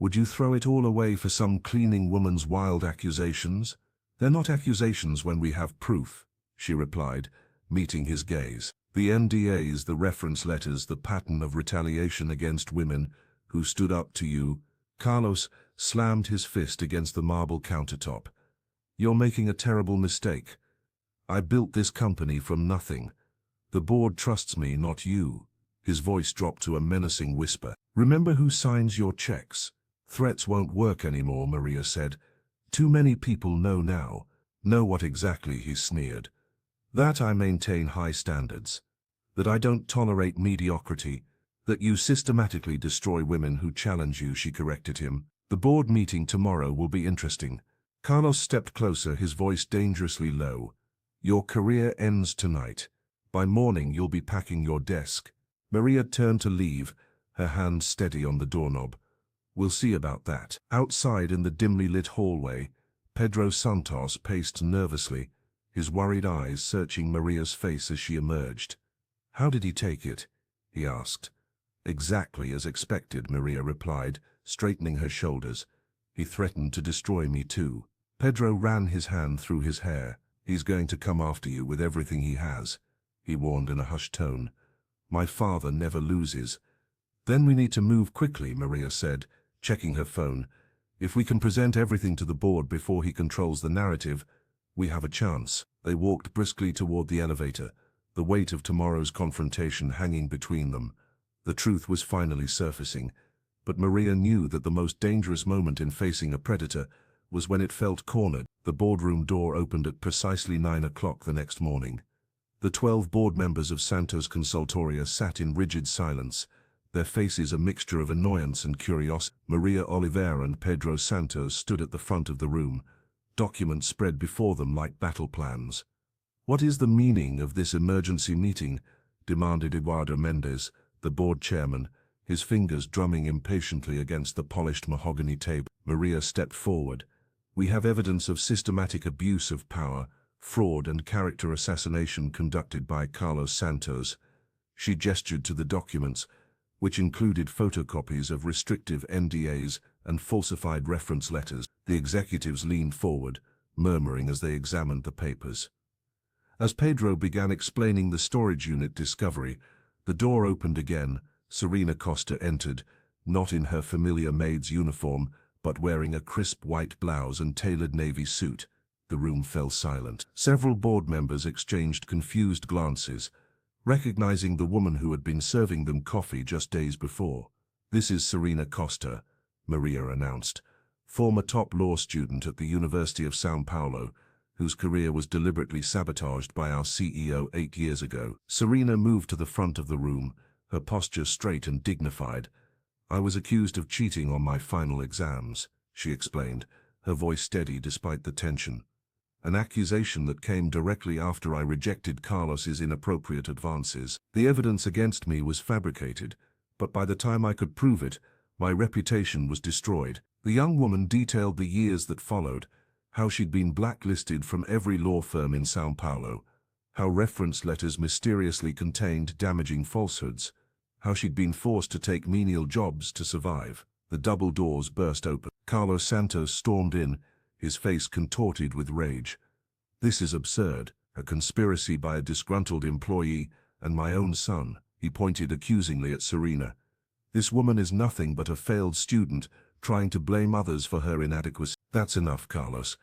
Speaker 1: Would you throw it all away for some cleaning woman's wild accusations?" "They're not accusations when we have proof," she replied, meeting his gaze. "The NDAs, the reference letters, the pattern of retaliation against women who stood up to you." Carlos slammed his fist against the marble countertop. "You're making a terrible mistake. I built this company from nothing. The board trusts me, not you." His voice dropped to a menacing whisper. "Remember who signs your checks. Threats won't work anymore," Maria said. "Too many people know now." "Know what exactly?" he sneered. "That I maintain high standards. That I don't tolerate mediocrity. That you systematically destroy women who challenge you," she corrected him. "The board meeting tomorrow will be interesting." Carlos stepped closer, his voice dangerously low. "Your career ends tonight. By morning you'll be packing your desk." Maria turned to leave, her hand steady on the doorknob. "We'll see about that." Outside in the dimly lit hallway, Pedro Santos paced nervously, his worried eyes searching Maria's face as she emerged. "How did he take it?" he asked. "Exactly as expected," Maria replied, straightening her shoulders. "He threatened to destroy me too." Pedro ran his hand through his hair. "He's going to come after you with everything he has," he warned in a hushed tone. "My father never loses." "Then we need to move quickly," Maria said, checking her phone. "If we can present everything to the board before he controls the narrative, we have a chance." They walked briskly toward the elevator, the weight of tomorrow's confrontation hanging between them. The truth was finally surfacing, but Maria knew that the most dangerous moment in facing a predator was when it felt cornered. The boardroom door opened at precisely 9 o'clock the next morning. The 12 board members of Santos Consultoria sat in rigid silence, their faces a mixture of annoyance and curiosity. Maria Oliveira and Pedro Santos stood at the front of the room, documents spread before them like battle plans. "What is the meaning of this emergency meeting?" demanded Eduardo Mendez, the board chairman, his fingers drumming impatiently against the polished mahogany table. Maria stepped forward. "We have evidence of systematic abuse of power, fraud and character assassination conducted by Carlos Santos." She gestured to the documents, which included photocopies of restrictive NDAs and falsified reference letters. The executives leaned forward, murmuring as they examined the papers. As Pedro began explaining the storage unit discovery, the door opened again. Serena Costa entered, not in her familiar maid's uniform, but wearing a crisp white blouse and tailored navy suit. The room fell silent. Several board members exchanged confused glances, recognizing the woman who had been serving them coffee just days before. "This is Serena Costa," Maria announced, former top law student at the University of São Paulo, whose career was deliberately sabotaged by our CEO 8 years ago. Serena moved to the front of the room, her posture straight and dignified. "I was accused of cheating on my final exams," she explained, her voice steady despite the tension. "An accusation that came directly after I rejected Carlos's inappropriate advances. The evidence against me was fabricated, but by the time I could prove it, my reputation was destroyed." The young woman detailed the years that followed, how she'd been blacklisted from every law firm in São Paulo, how reference letters mysteriously contained damaging falsehoods, how she'd been forced to take menial jobs to survive. The double doors burst open. Carlos Santos stormed in, his face contorted with rage. "This is absurd, a conspiracy by a disgruntled employee and my own son," he pointed accusingly at Serena. "This woman is nothing but a failed student, trying to blame others for her inadequacy." "That's enough, Carlos,"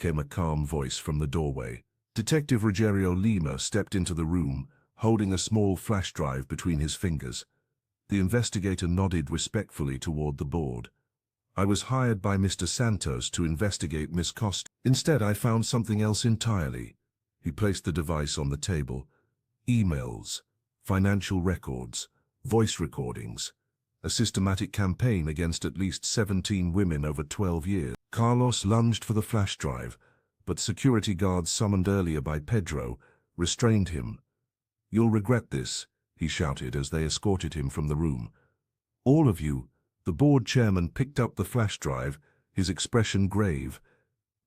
Speaker 1: came a calm voice from the doorway. Detective Rogerio Lima stepped into the room, holding a small flash drive between his fingers. The investigator nodded respectfully toward the board. I was hired by Mr. Santos to investigate Miss Costa. Instead, I found something else entirely. He placed the device on the table. Emails, financial records, voice recordings. A systematic campaign against at least 17 women over 12 years. Carlos lunged for the flash drive, but security guards summoned earlier by Pedro restrained him. "You'll regret this," he shouted as they escorted him from the room. "All of you." The board chairman picked up the flash drive, his expression grave.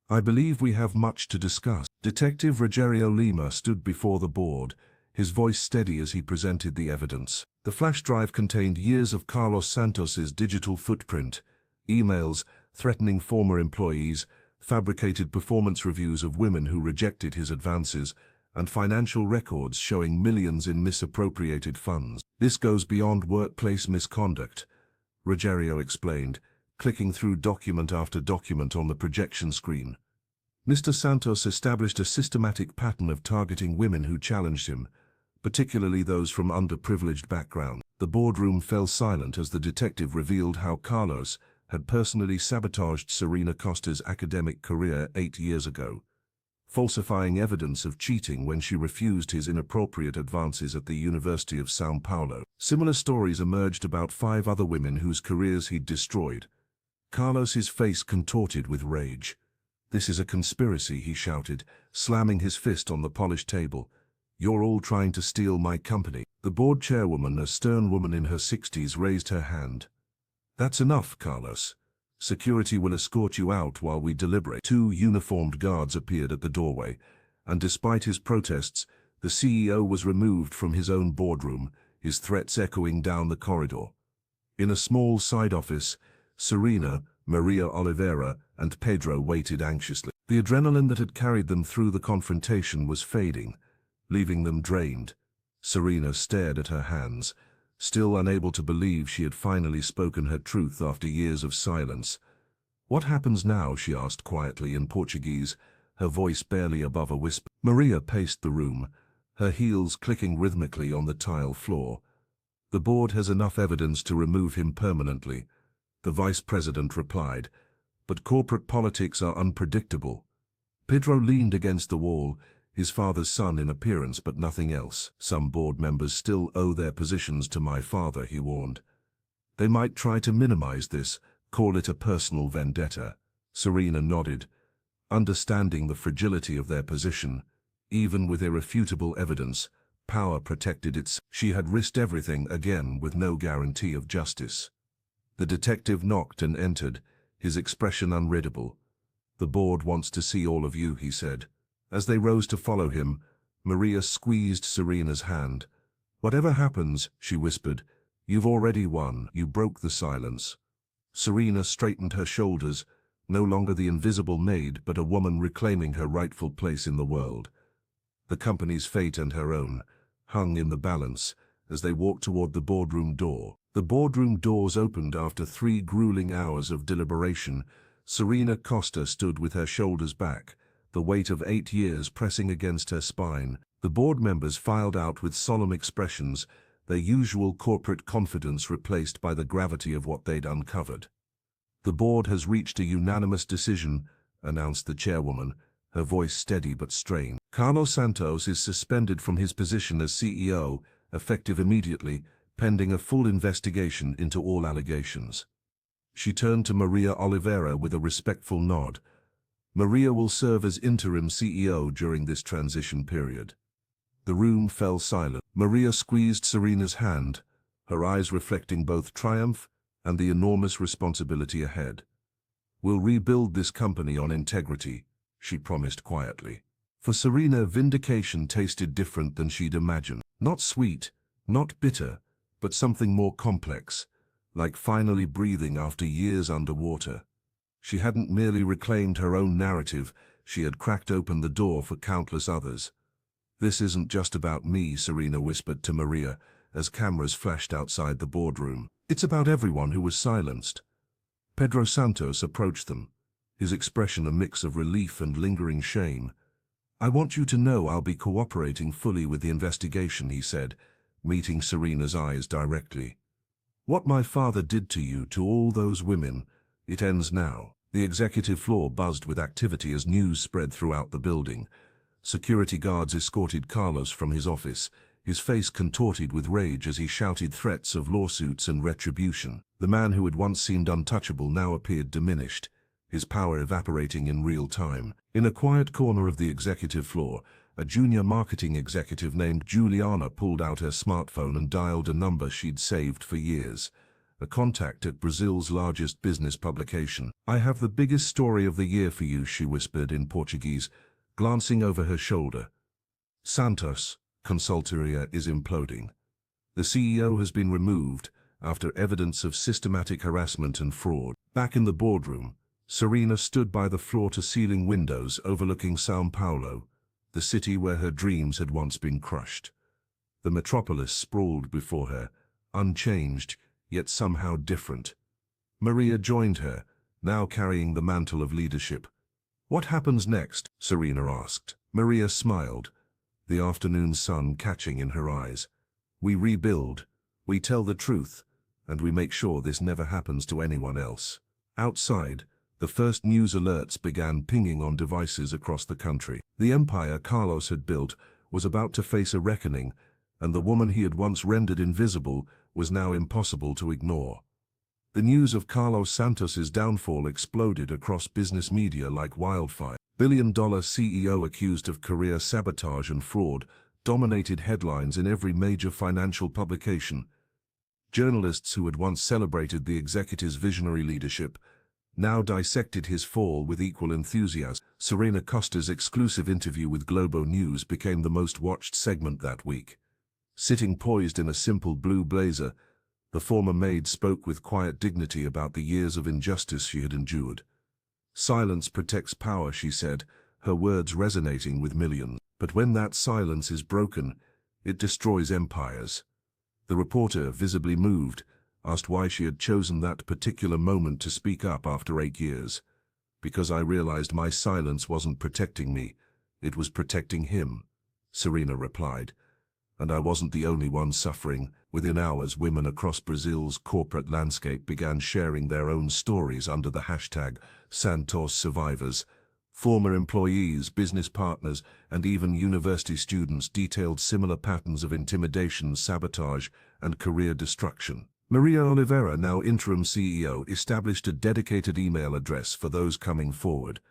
Speaker 1: "I believe we have much to discuss." Detective Rogerio Lima stood before the board, his voice steady as he presented the evidence. The flash drive contained years of Carlos Santos's digital footprint, emails threatening former employees, fabricated performance reviews of women who rejected his advances, and financial records showing millions in misappropriated funds. "This goes beyond workplace misconduct," Rogerio explained, clicking through document after document on the projection screen. Mr. Santos established a systematic pattern of targeting women who challenged him, particularly those from underprivileged backgrounds. The boardroom fell silent as the detective revealed how Carlos had personally sabotaged Serena Costa's academic career 8 years ago, falsifying evidence of cheating when she refused his inappropriate advances at the University of São Paulo. Similar stories emerged about 5 other women whose careers he'd destroyed. Carlos's face contorted with rage. "This is a conspiracy," he shouted, slamming his fist on the polished table. "You're all trying to steal my company." The board chairwoman, a stern woman in her 60s, raised her hand. "That's enough, Carlos. Security will escort you out while we deliberate." 2 uniformed guards appeared at the doorway, and despite his protests, the CEO was removed from his own boardroom, his threats echoing down the corridor. In a small side office, Serena, Maria Oliveira, and Pedro waited anxiously. The adrenaline that had carried them through the confrontation was fading, leaving them drained. Serena stared at her hands, still unable to believe she had finally spoken her truth after years of silence. "What happens now?" she asked quietly in Portuguese, her voice barely above a whisper. Maria paced the room, her heels clicking rhythmically on the tile floor. "The board has enough evidence to remove him permanently," the vice president replied, "but corporate politics are unpredictable." Pedro leaned against the wall, his father's son in appearance but nothing else. "Some board members still owe their positions to my father," he warned. "They might try to minimize this, call it a personal vendetta." Serena nodded, understanding the fragility of their position. Even with irrefutable evidence, power protected its. She had risked everything again with no guarantee of justice. The detective knocked and entered, his expression unreadable. "The board wants to see all of you," he said. As they rose to follow him, Maria squeezed Serena's hand. "Whatever happens," she whispered, "you've already won." You broke the silence. Serena straightened her shoulders, no longer the invisible maid but a woman reclaiming her rightful place in the world. The company's fate and her own hung in the balance as they walked toward the boardroom door. The boardroom doors opened after 3 grueling hours of deliberation. Serena Costa stood with her shoulders back, the weight of 8 years pressing against her spine. The board members filed out with solemn expressions, their usual corporate confidence replaced by the gravity of what they'd uncovered. "The board has reached a unanimous decision," announced the chairwoman, her voice steady but strained. "Carlos Santos is suspended from his position as CEO, effective immediately, pending a full investigation into all allegations." She turned to Maria Oliveira with a respectful nod. "Maria will serve as interim CEO during this transition period." The room fell silent. Maria squeezed Serena's hand, her eyes reflecting both triumph and the enormous responsibility ahead. "We'll rebuild this company on integrity," she promised quietly. For Serena, vindication tasted different than she'd imagined. Not sweet, not bitter, but something more complex, like finally breathing after years underwater. She hadn't merely reclaimed her own narrative, she had cracked open the door for countless others. "This isn't just about me," Serena whispered to Maria as cameras flashed outside the boardroom. "It's about everyone who was silenced." Pedro Santos approached them. his expression a mix of relief and lingering shame. "I want you to know I'll be cooperating fully with the investigation," he said, meeting Serena's eyes directly. "What my father did to you, to all those women, it ends now." The executive floor buzzed with activity as news spread throughout the building. Security guards escorted Carlos from his office, his face contorted with rage as he shouted threats of lawsuits and retribution. The man who had once seemed untouchable now appeared diminished, his power evaporating in real time. In a quiet corner of the executive floor, a junior marketing executive named Juliana pulled out her smartphone and dialed a number she'd saved for years. A contact at Brazil's largest business publication. "I have the biggest story of the year for you," she whispered in Portuguese, glancing over her shoulder. "Santos Consultoria is imploding. The CEO has been removed after evidence of systematic harassment and fraud." Back in the boardroom, Serena stood by the floor-to-ceiling windows overlooking São Paulo, the city where her dreams had once been crushed. The metropolis sprawled before her, unchanged, yet somehow different. Maria joined her, now carrying the mantle of leadership. "What happens next?" Serena asked. Maria smiled, the afternoon sun catching in her eyes. "We rebuild, we tell the truth, and we make sure this never happens to anyone else." Outside, the first news alerts began pinging on devices across the country. The empire Carlos had built was about to face a reckoning, and the woman he had once rendered invisible was now impossible to ignore. The news of Carlos Santos's downfall exploded across business media like wildfire. Billion-dollar CEO accused of career sabotage and fraud dominated headlines in every major financial publication. Journalists who had once celebrated the executive's visionary leadership now dissected his fall with equal enthusiasm. Serena Costa's exclusive interview with Globo News became the most watched segment that week. Sitting poised in a simple blue blazer, the former maid spoke with quiet dignity about the years of injustice she had endured. "Silence protects power," she said, her words resonating with millions. "But when that silence is broken, it destroys empires." The reporter, visibly moved, asked why she had chosen that particular moment to speak up after 8 years. "Because I realized my silence wasn't protecting me, it was protecting him," Serena replied. "And I wasn't the only one suffering." Within hours, women across Brazil's corporate landscape began sharing their own stories under the hashtag Santos Survivors. Former employees, business partners, and even university students detailed similar patterns of intimidation, sabotage, and career destruction. Maria Oliveira, now interim CEO, established a dedicated email address for those coming forward.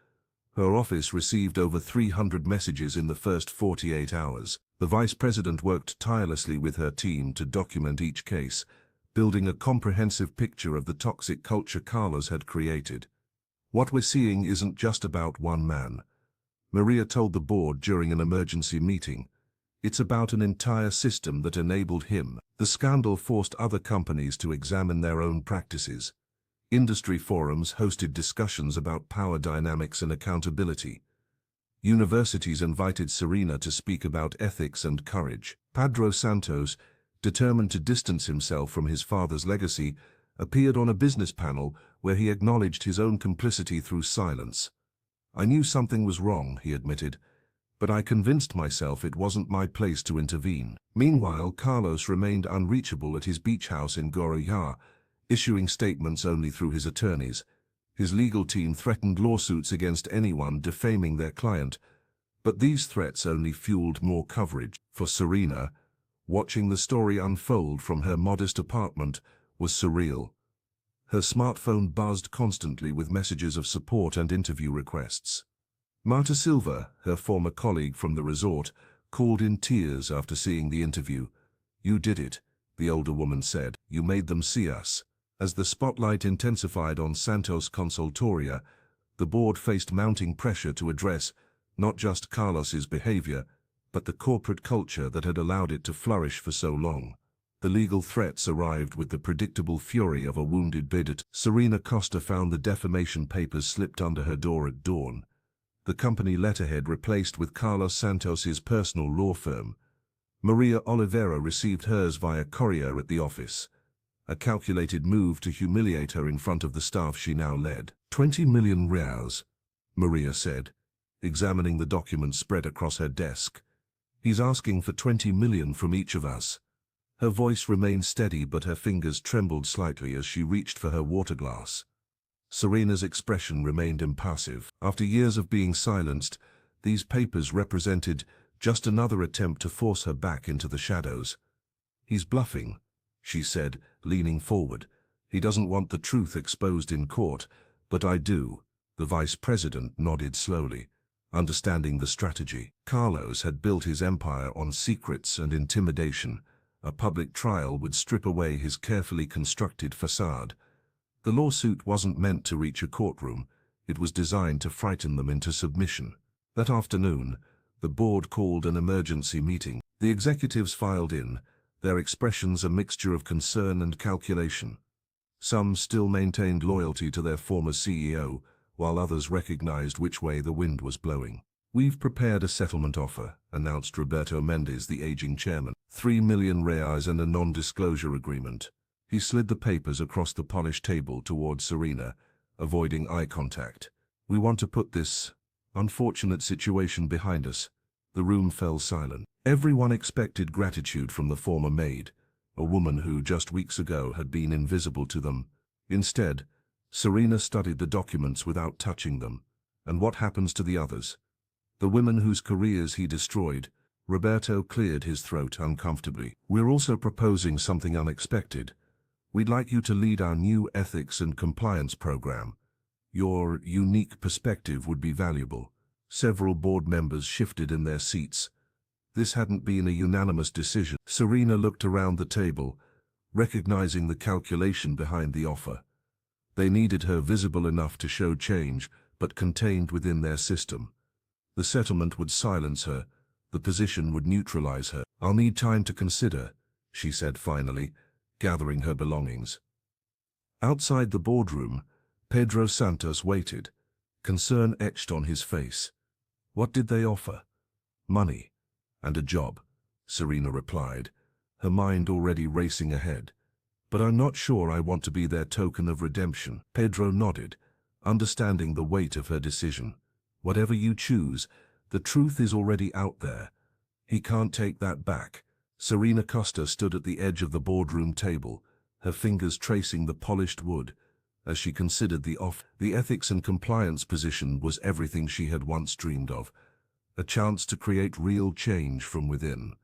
Speaker 1: Her office received over 300 messages in the first 48 hours. The vice president worked tirelessly with her team to document each case, building a comprehensive picture of the toxic culture Carlos had created. "What we're seeing isn't just about one man," Maria told the board during an emergency meeting. "It's about an entire system that enabled him." The scandal forced other companies to examine their own practices. Industry forums hosted discussions about power dynamics and accountability. Universities invited Serena to speak about ethics and courage. Pedro Santos, determined to distance himself from his father's legacy, appeared on a business panel where he acknowledged his own complicity through silence. "I knew something was wrong," he admitted, "but I convinced myself it wasn't my place to intervene." Meanwhile, Carlos remained unreachable at his beach house in Guarujá, issuing statements only through his attorneys. His legal team threatened lawsuits against anyone defaming their client, but these threats only fueled more coverage. For Serena, watching the story unfold from her modest apartment was surreal. Her smartphone buzzed constantly with messages of support and interview requests. Marta Silva, her former colleague from the resort, called in tears after seeing the interview. "You did it," the older woman said. "You made them see us." As the spotlight intensified on Santos Consultoria, the board faced mounting pressure to address not just Carlos's behavior, but the corporate culture that had allowed it to flourish for so long. The legal threats arrived with the predictable fury of a wounded bidder. Serena Costa found the defamation papers slipped under her door at dawn. The company letterhead replaced with Carlos Santos's personal law firm. Maria Oliveira received hers via courier at the office, a calculated move to humiliate her in front of the staff she now led. 20 million reals, Maria said, examining the documents spread across her desk. He's asking for 20 million from each of us. Her voice remained steady, but her fingers trembled slightly as she reached for her water glass. Serena's expression remained impassive. After years of being silenced, these papers represented just another attempt to force her back into the shadows. He's bluffing, she said, leaning forward. He doesn't want the truth exposed in court, but I do. The vice president nodded slowly, understanding the strategy. Carlos had built his empire on secrets and intimidation. A public trial would strip away his carefully constructed facade. The lawsuit wasn't meant to reach a courtroom. It was designed to frighten them into submission. That afternoon, the board called an emergency meeting. The executives filed in, their expressions a mixture of concern and calculation. Some still maintained loyalty to their former CEO, while others recognized which way the wind was blowing. "We've prepared a settlement offer," announced Roberto Mendez, the aging chairman. 3 million reais and a non-disclosure agreement. He slid the papers across the polished table toward Serena, avoiding eye contact. "We want to put this unfortunate situation behind us." The room fell silent. Everyone expected gratitude from the former maid, a woman who just weeks ago had been invisible to them. Instead, Serena studied the documents without touching them. And what happens to the others? The women whose careers he destroyed? Roberto cleared his throat uncomfortably. "We're also proposing something unexpected. We'd like you to lead our new ethics and compliance program. Your unique perspective would be valuable." Several board members shifted in their seats. This hadn't been a unanimous decision. Serena looked around the table, recognizing the calculation behind the offer. They needed her visible enough to show change, but contained within their system. The settlement would silence her. The position would neutralize her. "I'll need time to consider," she said finally, gathering her belongings. Outside the boardroom, Pedro Santos waited, concern etched on his face. "What did they offer?" "Money. And a job," Serena replied, her mind already racing ahead. "But I'm not sure I want to be their token of redemption." Pedro nodded, understanding the weight of her decision. "Whatever you choose, the truth is already out there. He can't take that back." Serena Costa stood at the edge of the boardroom table, her fingers tracing the polished wood. As she considered the ethics and compliance position was everything she had once dreamed of. A chance to create real change from within.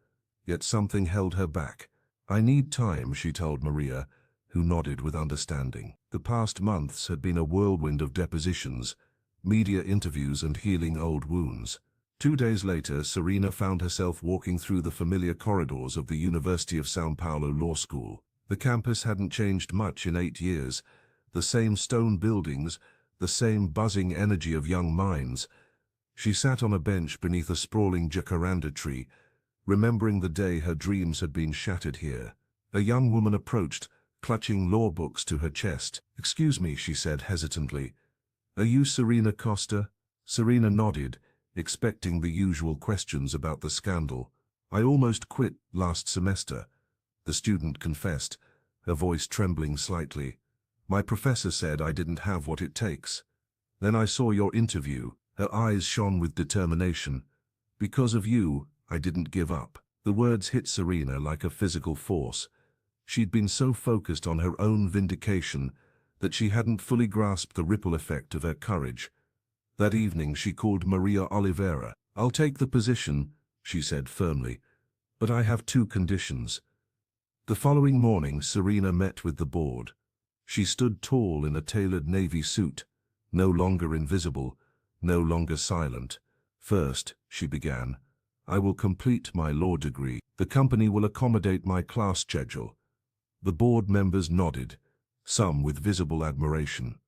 Speaker 1: Yet something held her back. "I need time," she told Maria, who nodded with understanding. The past months had been a whirlwind of depositions, media interviews and healing old wounds. 2 days later, Serena found herself walking through the familiar corridors of the University of São Paulo Law School. The campus hadn't changed much in 8 years. The same stone buildings, the same buzzing energy of young minds. She sat on a bench beneath a sprawling jacaranda tree, remembering the day her dreams had been shattered here. A young woman approached, clutching law books to her chest. "Excuse me," she said hesitantly. "Are you Serena Costa?" Serena nodded, expecting the usual questions about the scandal. "I almost quit last semester," the student confessed, her voice trembling slightly. "My professor said I didn't have what it takes. Then I saw your interview." Her eyes shone with determination. "Because of you, I didn't give up." The words hit Serena like a physical force. She'd been so focused on her own vindication that she hadn't fully grasped the ripple effect of her courage. That evening she called Maria Oliveira. "I'll take the position," she said firmly, "but I have 2 conditions." The following morning, Serena met with the board. She stood tall in a tailored navy suit, no longer invisible, no longer silent. "First," she began, "I will complete my law degree. The company will accommodate my class schedule." The board members nodded, some with visible admiration.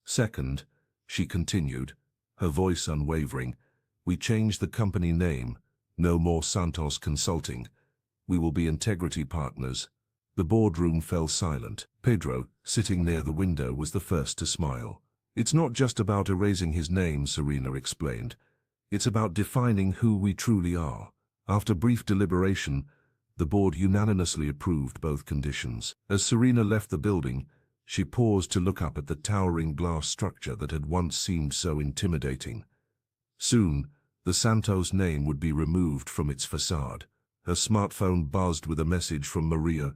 Speaker 1: "Second," she continued, her voice unwavering, "we change the company name. No more Santos Consulting. We will be Integrity Partners." The boardroom fell silent. Pedro, sitting near the window, was the first to smile. "It's not just about erasing his name," Serena explained. "It's about defining who we truly are." After brief deliberation, the board unanimously approved both conditions. As Serena left the building, She paused to look up at the towering glass structure that had once seemed so intimidating. Soon, the Santos name would be removed from its facade. Her smartphone buzzed with a message from Maria.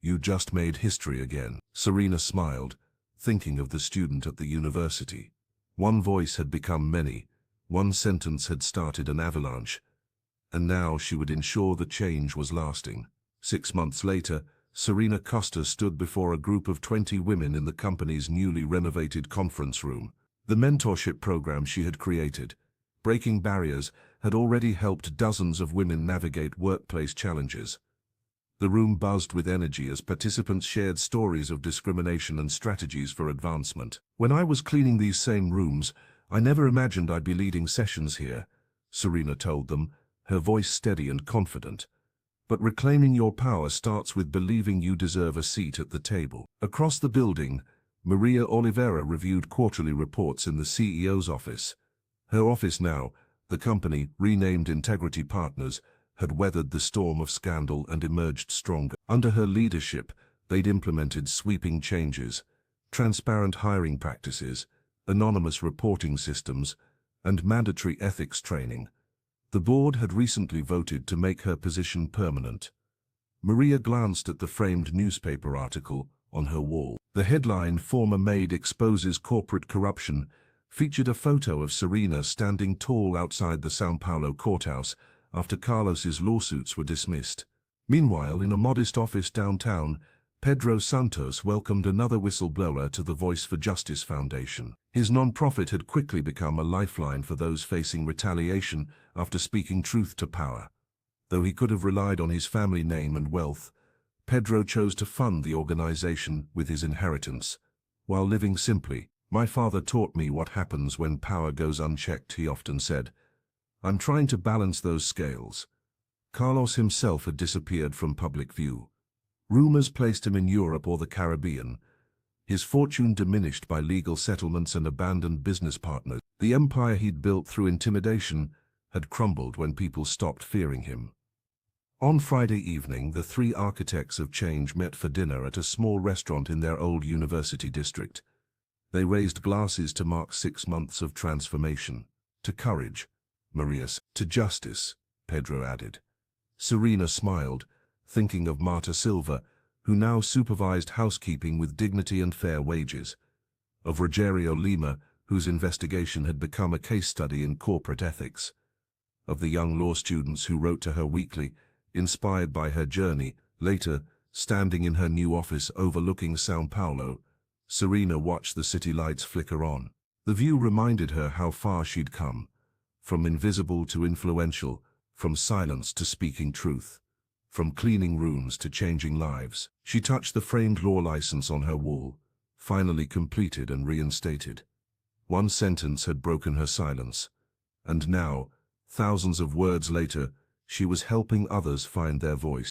Speaker 1: "You just made history again." Serena smiled, thinking of the student at the university. One voice had become many, one sentence had started an avalanche, and now she would ensure the change was lasting. 6 months later, Serena Costa stood before a group of 20 women in the company's newly renovated conference room. The mentorship program she had created, Breaking Barriers, had already helped dozens of women navigate workplace challenges. The room buzzed with energy as participants shared stories of discrimination and strategies for advancement. "When I was cleaning these same rooms, I never imagined I'd be leading sessions here," Serena told them, her voice steady and confident. "But reclaiming your power starts with believing you deserve a seat at the table." Across the building, Maria Oliveira reviewed quarterly reports in the CEO's office. Her office now, the company, renamed Integrity Partners, had weathered the storm of scandal and emerged stronger. Under her leadership, they'd implemented sweeping changes, transparent hiring practices, anonymous reporting systems, and mandatory ethics training. The board had recently voted to make her position permanent. Maria glanced at the framed newspaper article on her wall. The headline, "Former Maid Exposes Corporate Corruption," featured a photo of Serena standing tall outside the São Paulo courthouse after Carlos's lawsuits were dismissed. Meanwhile, in a modest office downtown, Pedro Santos welcomed another whistleblower to the Voice for Justice Foundation. His nonprofit had quickly become a lifeline for those facing retaliation after speaking truth to power. Though he could have relied on his family name and wealth, Pedro chose to fund the organization with his inheritance. While living simply, "My father taught me what happens when power goes unchecked," he often said. "I'm trying to balance those scales." Carlos himself had disappeared from public view. Rumors placed him in Europe or the Caribbean. His fortune diminished by legal settlements and abandoned business partners. The empire he'd built through intimidation had crumbled when people stopped fearing him. On Friday evening, the three architects of change met for dinner at a small restaurant in their old university district. They raised glasses to mark 6 months of transformation. "To courage," Maria said. "To justice," Pedro added. Serena smiled, thinking of Marta Silva, who now supervised housekeeping with dignity and fair wages, of Rogerio Lima, whose investigation had become a case study in corporate ethics, of the young law students who wrote to her weekly, inspired by her journey. Later, standing in her new office overlooking São Paulo, Serena watched the city lights flicker on. The view reminded her how far she'd come, from invisible to influential, from silence to speaking truth, from cleaning rooms to changing lives. She touched the framed law license on her wall, finally completed and reinstated. One sentence had broken her silence, and now, thousands of words later, she was helping others find their voice.